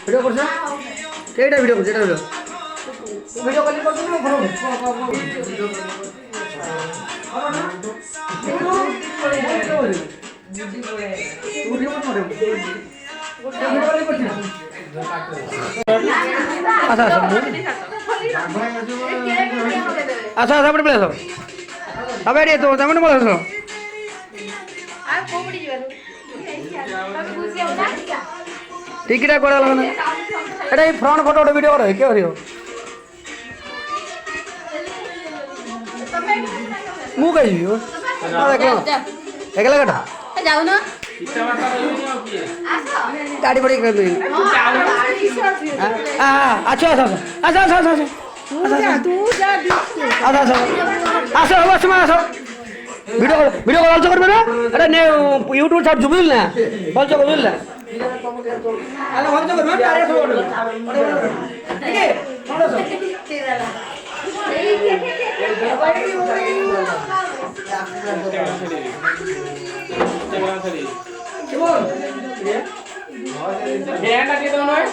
video করছ কেইটা video করছ এটা ভিডিও ভিডিও কল করছ না ফটো আচ্ছা আচ্ছা আচ্ছা আচ্ছা আপনি বলে দাও তবে রে তো তেমন বলে দাও টিকিটা করে লাগবে না এটা এই ফ্রন্ট ফটো ভিডিও করে কে করিও মু কই দিও দেখো একলা কাটা যাও না গাড়ি বড়ি করে দিই আচ্ছা আচ্ছা আচ্ছা আচ্ছা আচ্ছা আচ্ছা আচ্ছা আসো অবশ্য আসো ভিডিও ভিডিও কল করবে না আরে নে ইউটিউব ছাড় বুঝল না কল করবে বুঝল না আরে কল করবে না আরে ফটো ঠিক আছে কেমন ধ্যান রাখি দাও নয়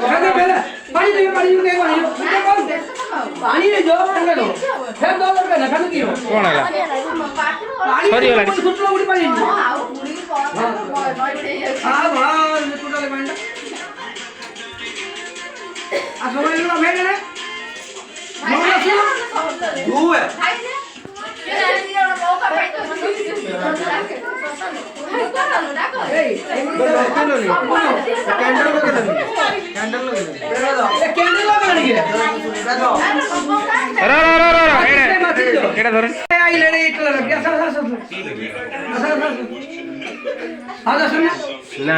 খাবে বেলা পানি দিও পানি দিও পানি রে জল করে দাও ফের দাও করবে না খাবে কি কোন আলা সরি লাগি ছোট উড়ি পানি হ্যাঁ ভাই টোটাল মাইন্ড আর সবাই লোক ভেঙে রে মামলা শুনো দুয়ে না